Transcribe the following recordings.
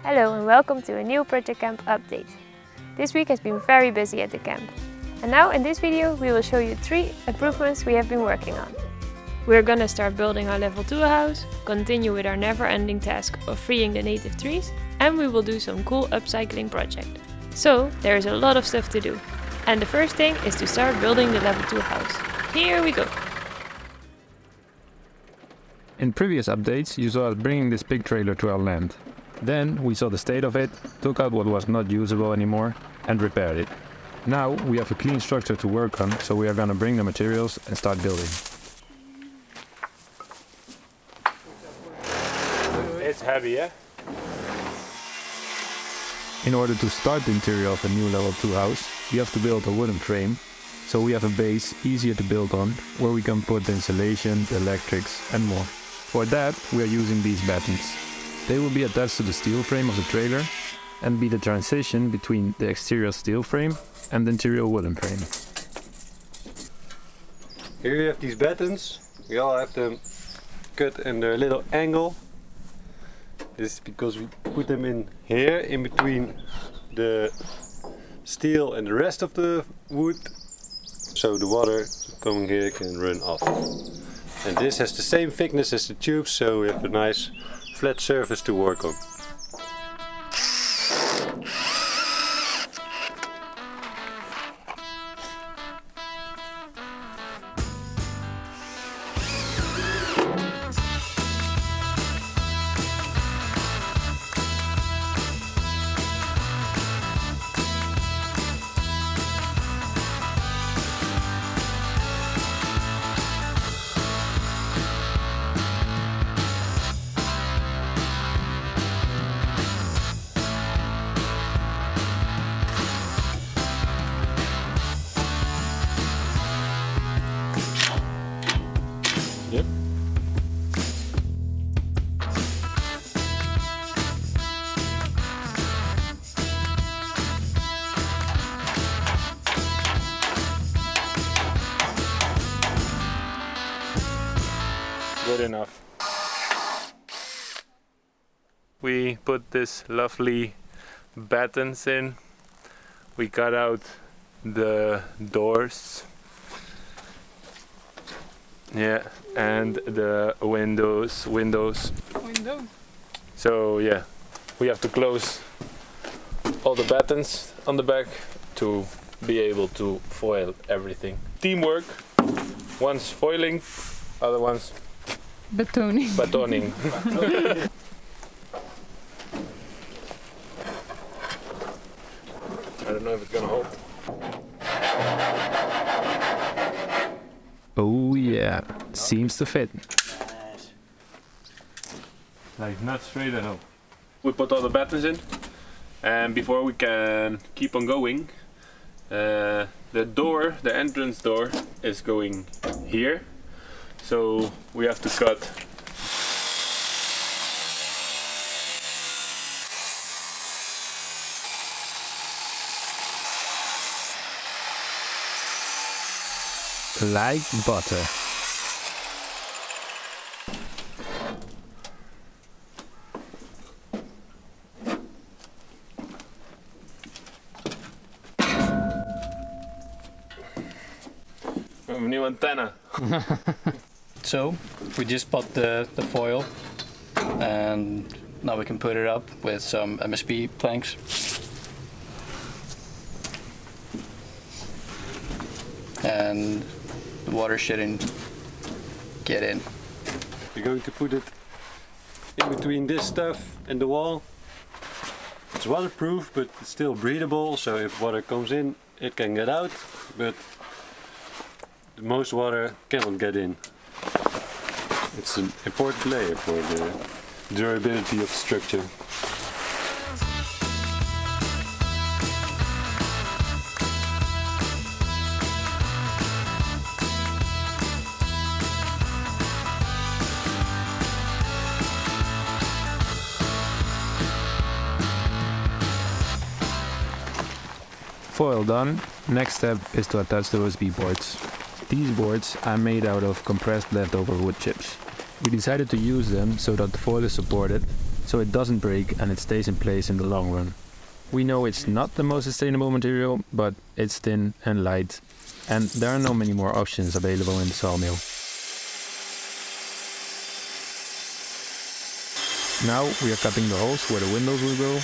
Hello and welcome to a new Project Kamp update. This week has been very busy at the camp. And now in this video we will show you 3 improvements we have been working on. We're gonna start building our level 2 house, continue with our never-ending task of freeing the native trees, and we will do some cool upcycling project. So there is a lot of stuff to do. And the first thing is to start building the level 2 house. Here we go! In previous updates you saw us bringing this big trailer to our land. Then we saw the state of it, took out what was not usable anymore and repaired it. Now we have a clean structure to work on, so we are gonna bring the materials and start building. It's heavy, yeah? In order to start the interior of a new level 2 house, we have to build a wooden frame, so we have a base easier to build on, where we can put the insulation, the electrics and more. For that we are using these battens. They will be attached to the steel frame of the trailer and be the transition between the exterior steel frame and the interior wooden frame. Here you have these battens. We all have them cut in their little angle. This is because we put them in here, in between the steel and the rest of the wood, so the water coming here can run off. And this has the same thickness as the tubes, so we have a nice flat surface to work on. Yep. Good enough. We put this lovely battens in. We cut out the doors. Yeah, and the windows. So yeah, we have to close all the battens on the back to be able to foil everything. Teamwork. One's foiling, other one's batoning. I don't know if it's gonna hold. Oh yeah, seems to fit. Like not straight at all. We put all the battens in, and before we can keep on going, the entrance door is going here, so we have to cut like butter. a new antenna. So we just bought the foil and now we can put it up with some MSP planks. And the water shouldn't get in. We're going to put it in between this stuff and the wall. It's waterproof, but it's still breathable, so if water comes in, it can get out, but the most water cannot get in. It's an important layer for the durability of the structure. Foil done, next step is to attach the USB boards. These boards are made out of compressed leftover wood chips. We decided to use them so that the foil is supported so it doesn't break and it stays in place in the long run. We know it's not the most sustainable material, but it's thin and light, and there are not many more options available in the sawmill. Now we are cutting the holes where the windows will go.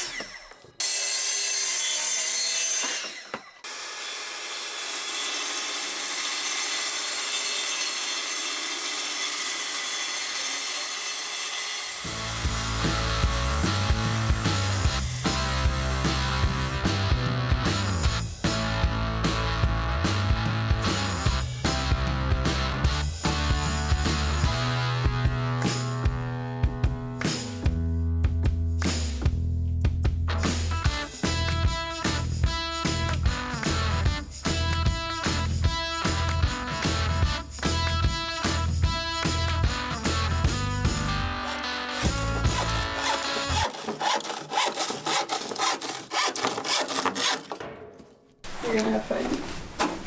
You're gonna have fun.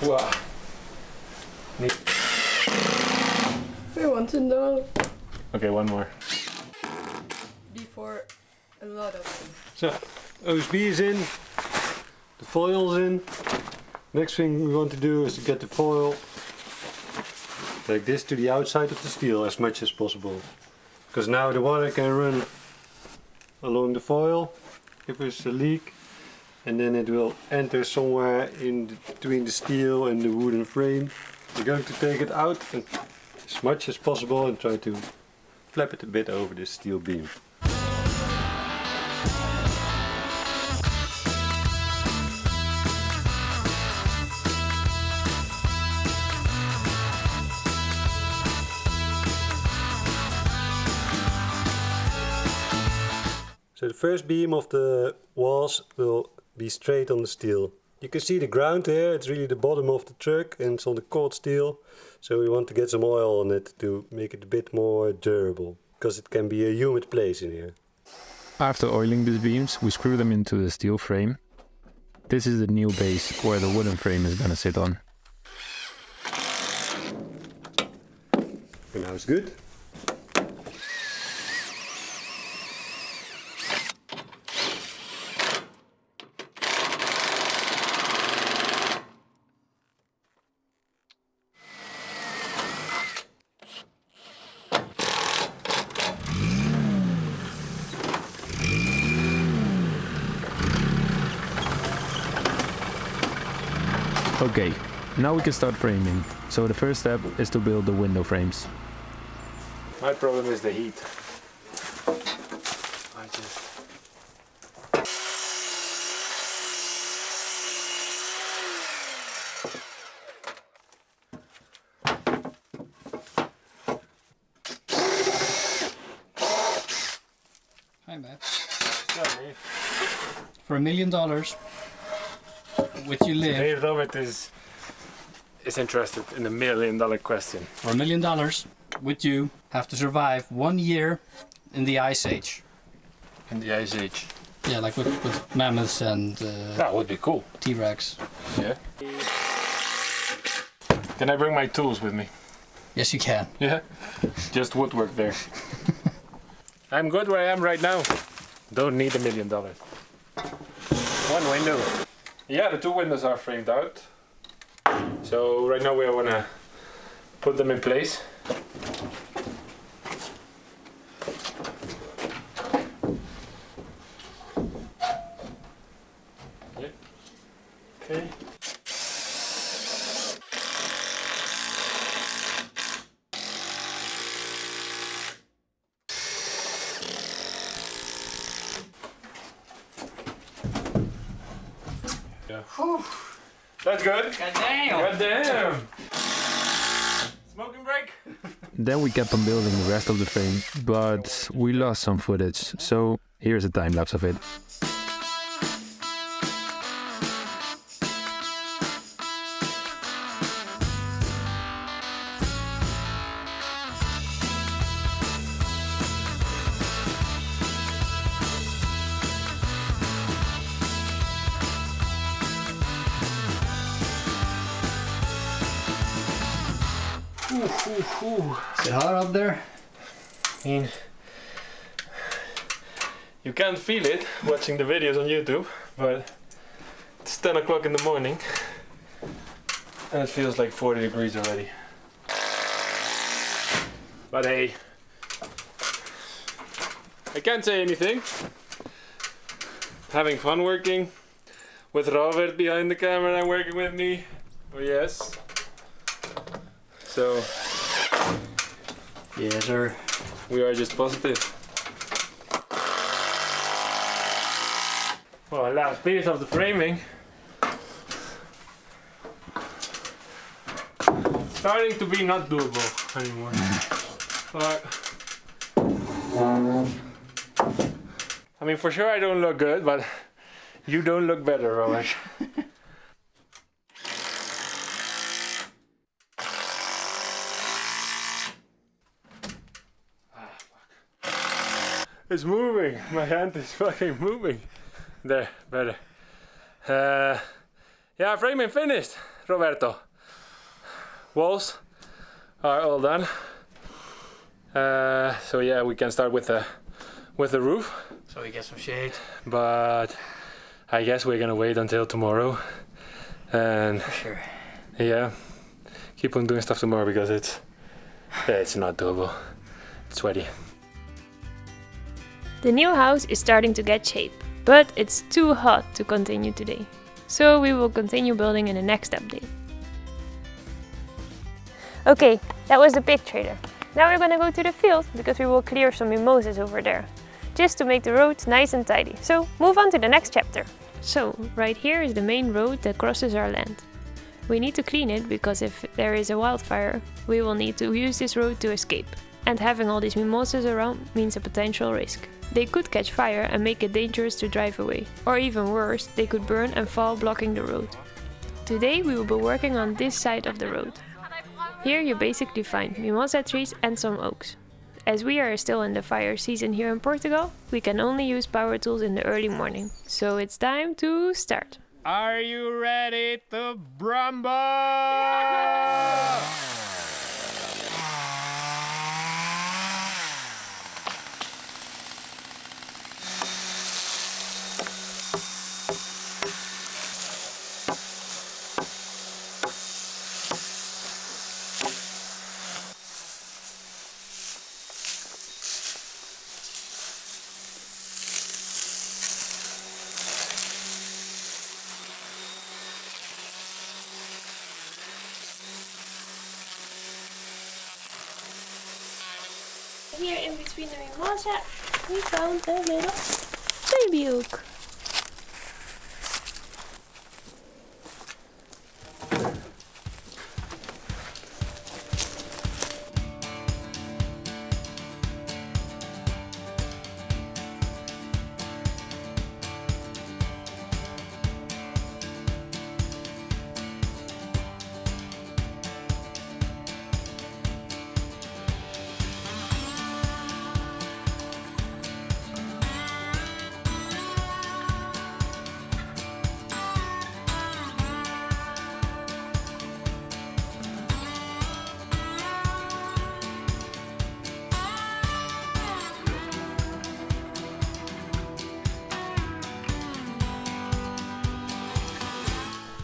Wow. Neat. We want to know. Okay, one more. Before a lot of them. So, OSB is in, the foil's in. Next thing we want to do is to get the foil like this to the outside of the steel as much as possible. Because now the water can run along the foil if there's a leak, and then it will enter somewhere in between the steel and the wooden frame. We're going to take it out and as much as possible and try to flap it a bit over the steel beam. So the first beam of the walls will be straight on the steel. You can see the ground here, it's really the bottom of the truck and it's on the cold steel. So we want to get some oil on it to make it a bit more durable, because it can be a humid place in here. After oiling these beams, we screw them into the steel frame. This is the new base where the wooden frame is gonna sit on. And now it's good. Okay, now we can start framing. So the first step is to build the window frames. My problem is the heat. I just... Hi, Matt. Sorry. For $1 million, would you live? Dave Robert is interested in $1 million question. For $1 million, would you have to survive 1 year in the Ice Age? In the Ice Age. Yeah, like with mammoths and That would be cool. T-Rex. Yeah. Can I bring my tools with me? Yes, you can. Yeah. Just woodwork there. I'm good where I am right now. Don't need $1 million. One window. Yeah, the 2 windows are framed out. So right now we want to put them in place. Yeah. Okay. Yeah. Whew. That's good. God damn! God damn! Smoking break? Then we kept on building the rest of the frame, but we lost some footage, so here's a time lapse of it. Is it hot up there? I mean, You can't feel it watching the videos on YouTube, but it's 10 o'clock in the morning and it feels like 40 degrees already. But hey, I can't say anything. Having fun working with Robert behind the camera and working with me. Oh yes. So, Yes, sir. we are just positive. Well, last piece of the framing. Starting to be not doable anymore. But, I mean, for sure I don't look good, but you don't look better, Robert. It's moving. My hand is fucking moving. There, better. Yeah, framing finished, Roberto. Walls are all done. So yeah, we can start with the roof. So we get some shade. But I guess we're gonna wait until tomorrow. And For sure. yeah, keep on doing stuff tomorrow because it's not doable. It's sweaty. The new house is starting to get shape, but it's too hot to continue today. So we will continue building in the next update. Okay, that was the pig trailer. Now we're gonna go to the field because we will clear some mimosas over there, just to make the road nice and tidy. So move on to the next chapter. So right here is the main road that crosses our land. We need to clean it because if there is a wildfire, we will need to use this road to escape. And having all these mimosas around means a potential risk. They could catch fire and make it dangerous to drive away. Or even worse, they could burn and fall blocking the road. Today we will be working on this side of the road. Here you basically find mimosa trees and some oaks. As we are still in the fire season here in Portugal, we can only use power tools in the early morning. So it's time to start. Are you ready to brumble? Here in between the mimosa, we found a little baby oak.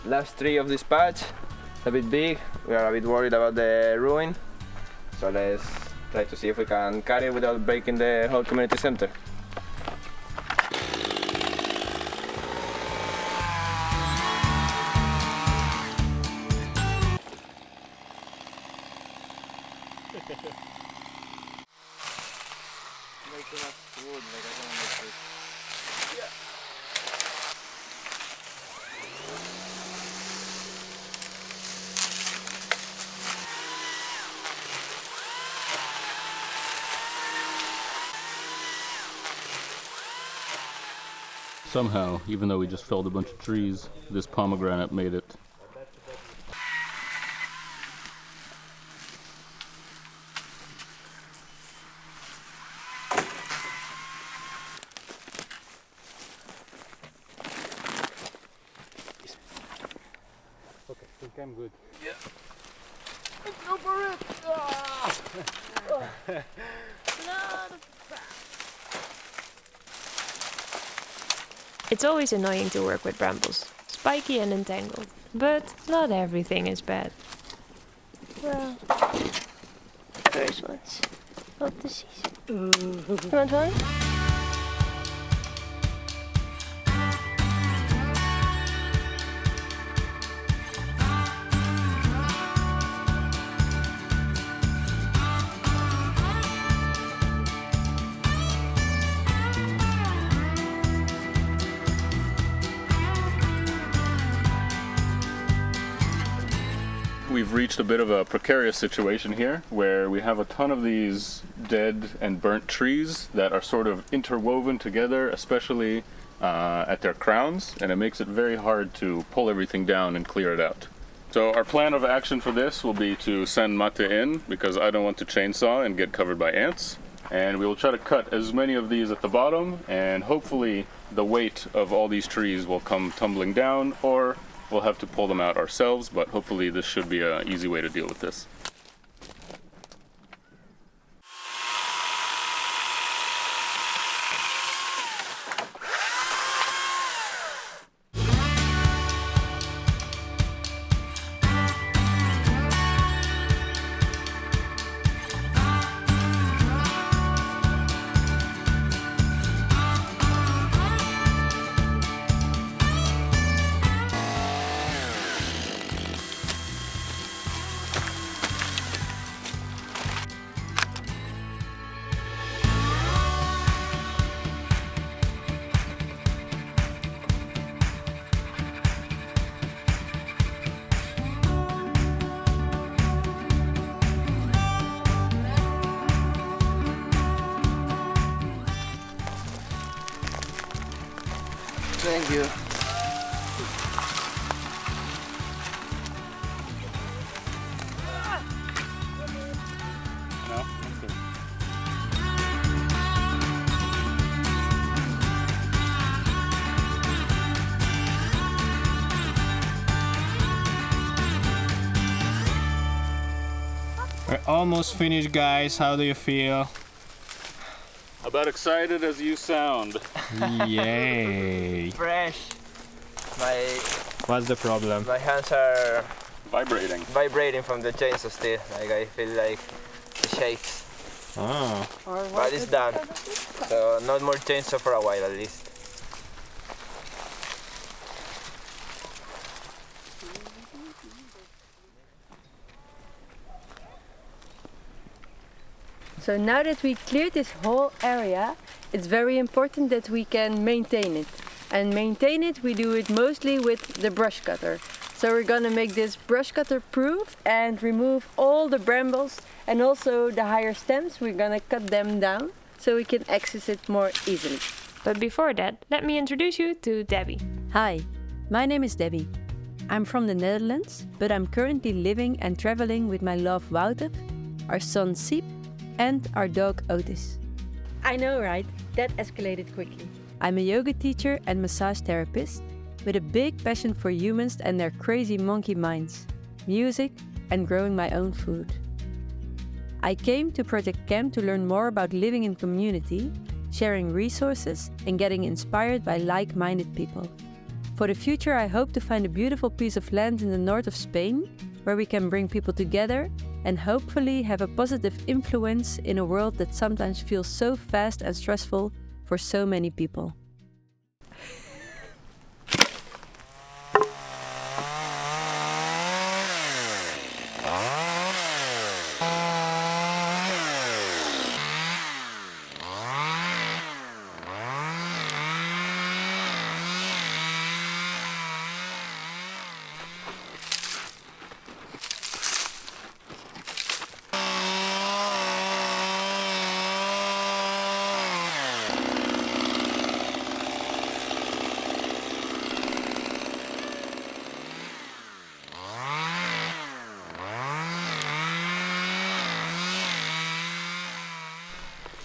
Last tree of this patch, a bit big. We are a bit worried about the ruin, so let's try to see if we can carry it without breaking the whole community center. Somehow, even though we just felled a bunch of trees, this pomegranate made it. Okay, I think I'm good. Yeah. Let's go for it! Ah! It's always annoying to work with brambles, spiky and entangled, but not everything is bad. Well, first ones. Hope to see. You want one? We've reached a bit of a precarious situation here where we have a ton of these dead and burnt trees that are sort of interwoven together, especially at their crowns, and it makes it very hard to pull everything down and clear it out. So our plan of action for this will be to send Mate in because I don't want to chainsaw and get covered by ants. And we will try to cut as many of these at the bottom, and hopefully the weight of all these trees will come tumbling down, or we'll have to pull them out ourselves, but hopefully this should be an easy way to deal with this. Thank you. No? That's good. We're almost finished, guys. How do you feel? About excited as you sound. Yay! Fresh. What's the problem? My hands are Vibrating from the chainsaw still. Like I feel like it shakes. Oh. But it's done. So not more chainsaw for a while at least. So now that we cleared this whole area, it's very important that we can maintain it. And maintain it, we do it mostly with the brush cutter. So we're gonna make this brush cutter proof and remove all the brambles and also the higher stems. We're gonna cut them down so we can access it more easily. But before that, let me introduce you to Debbie. Hi, my name is Debbie. I'm from the Netherlands, but I'm currently living and traveling with my love Wouter, our son Siep, and our dog Otis. I know, right? That escalated quickly. I'm a yoga teacher and massage therapist with a big passion for humans and their crazy monkey minds, music, and growing my own food. I came to Project Kamp to learn more about living in community, sharing resources, and getting inspired by like-minded people. For the future, I hope to find a beautiful piece of land in the north of Spain where we can bring people together and hopefully have a positive influence in a world that sometimes feels so fast and stressful for so many people.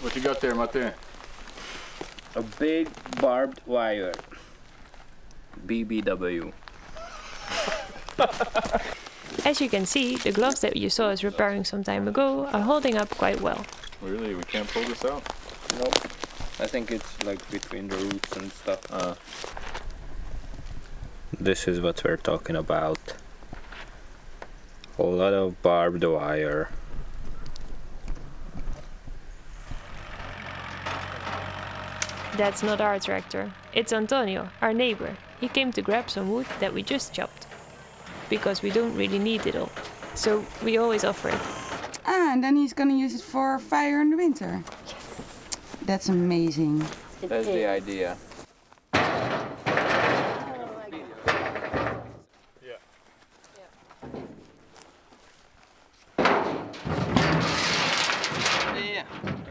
What you got there, Mate? A big barbed wire. BBW. As you can see, the gloves that you saw us repairing some time ago are holding up quite well. Really? We can't pull this out? Nope. I think it's like between the roots and stuff. This is what we're talking about. A lot of barbed wire. That's not our tractor. It's Antonio, our neighbor. He came to grab some wood that we just chopped. Because we don't really need it all. So we always offer it. Ah, and then he's gonna use it for fire in the winter. That's amazing. That's the idea.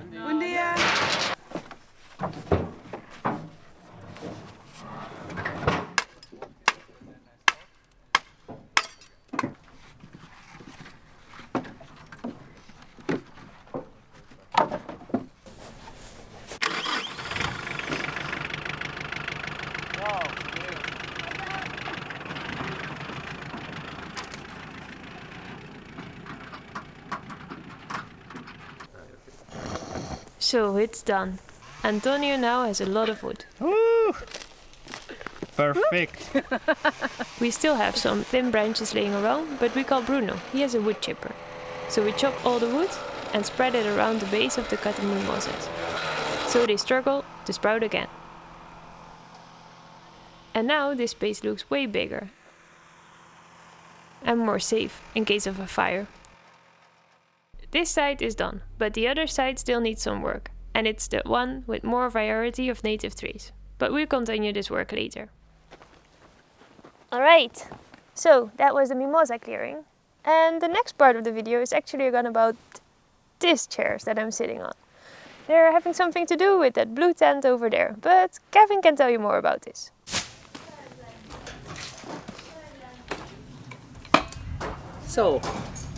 Buen día. So it's done. Antonio now has a lot of wood. Woo! Perfect. We still have some thin branches laying around, but we call Bruno. He has a wood chipper. So we chop all the wood and spread it around the base of the cut mimosas. So they struggle to sprout again. And now this space looks way bigger and more safe in case of a fire. This side is done, but the other side still needs some work, and it's the one with more variety of native trees. But we'll continue this work later. Alright, so that was the mimosa clearing. And the next part of the video is actually gonna about these chairs that I'm sitting on. They're having something to do with that blue tent over there, but Kevin can tell you more about this. So,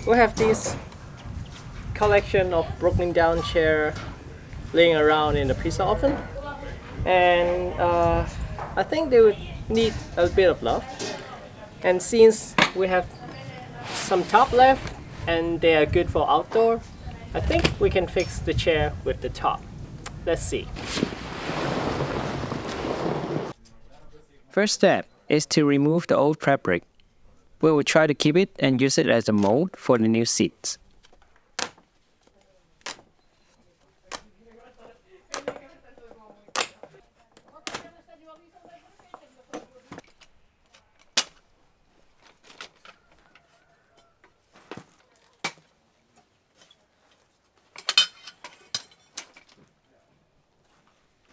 we have this collection of broken down chair laying around in the pizza oven, and I think they would need a bit of love. And since we have some top left and they are good for outdoor, I think we can fix the chair with the top. Let's see. First step is to remove the old fabric. We will try to keep it and use it as a mold for the new seats.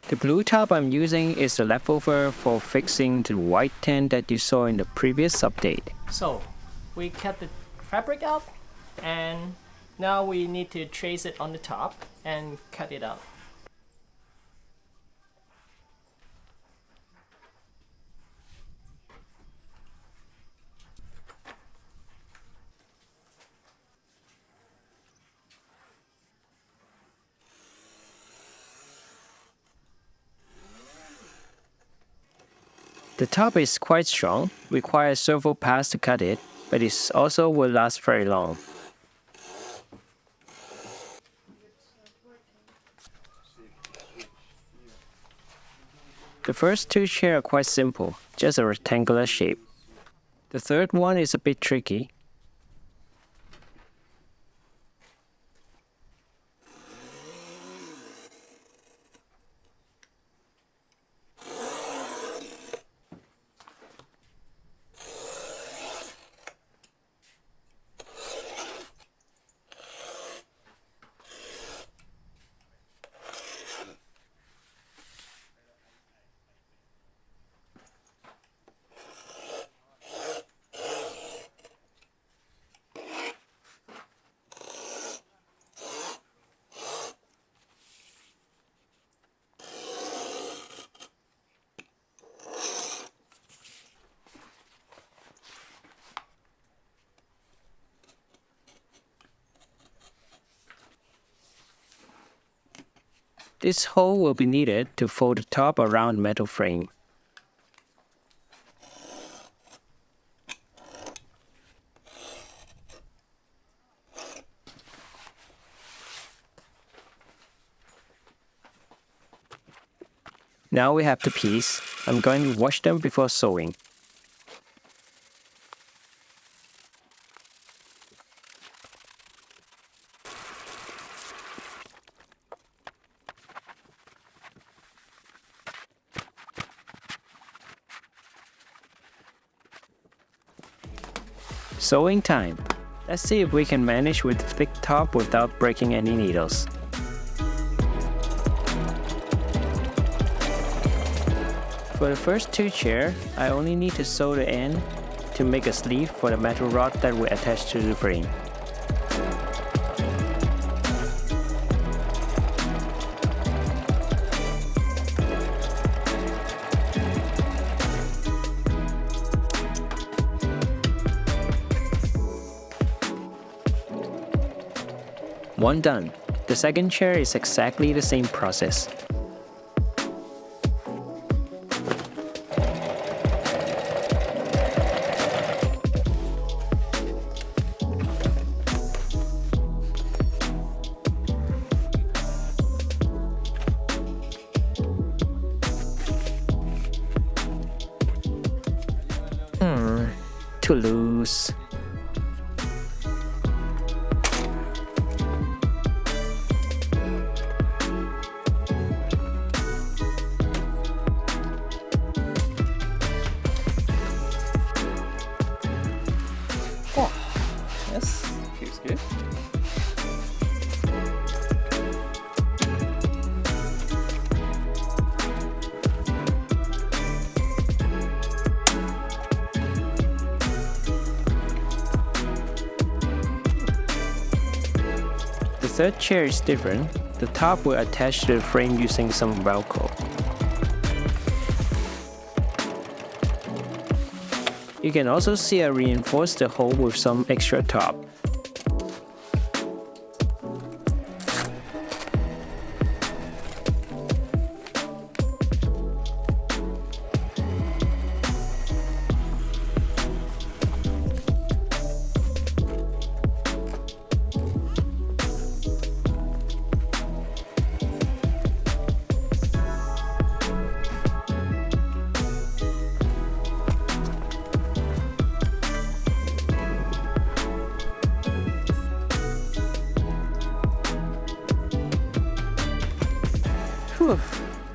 The blue top I'm using is the leftover for fixing the white tent that you saw in the previous update. So, we cut the fabric out, and now we need to trace it on the top and cut it out. The top is quite strong, requires several passes to cut it, but it also will last very long. The first two chairs are quite simple, just a rectangular shape. The third one is a bit tricky. This hole will be needed to fold the top around metal frame. Now we have the peas. I'm going to wash them before sewing. Sewing time. Let's see if we can manage with the thick top without breaking any needles. For the first 2 chairs, I only need to sew the end to make a sleeve for the metal rod that we attach to the frame. One done. The second chair is exactly the same process. Too loose. Yes, feels good. The third chair is different. The top will attach to the frame using some Velcro. You can also see I reinforced the hole with some extra top. Whew.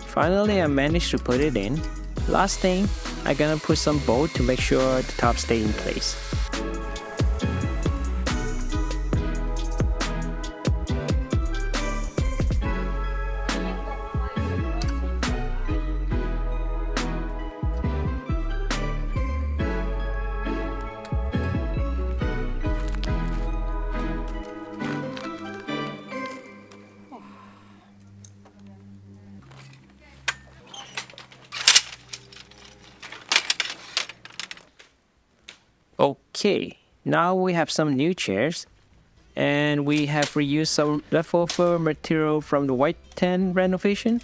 Finally, I managed to put it in. Last thing, I'm gonna put some bolt to make sure the top stays in place. Okay, now we have some new chairs, and we have reused some leftover material from the white tent renovation,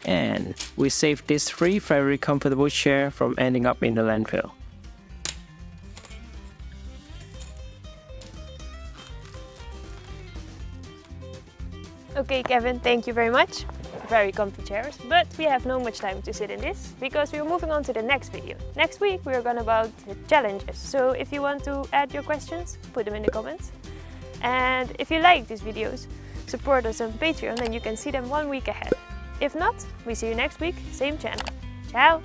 and we saved this 3 very comfortable chair from ending up in the landfill. Okay, Kevin, thank you very much. Very comfy chairs, but we have no much time to sit in this because we're moving on to the next video. Next week we're going about the challenges, so if you want to add your questions, put them in the comments. And if you like these videos, support us on Patreon and you can see them 1 week ahead. If not, we see you next week, same channel. Ciao!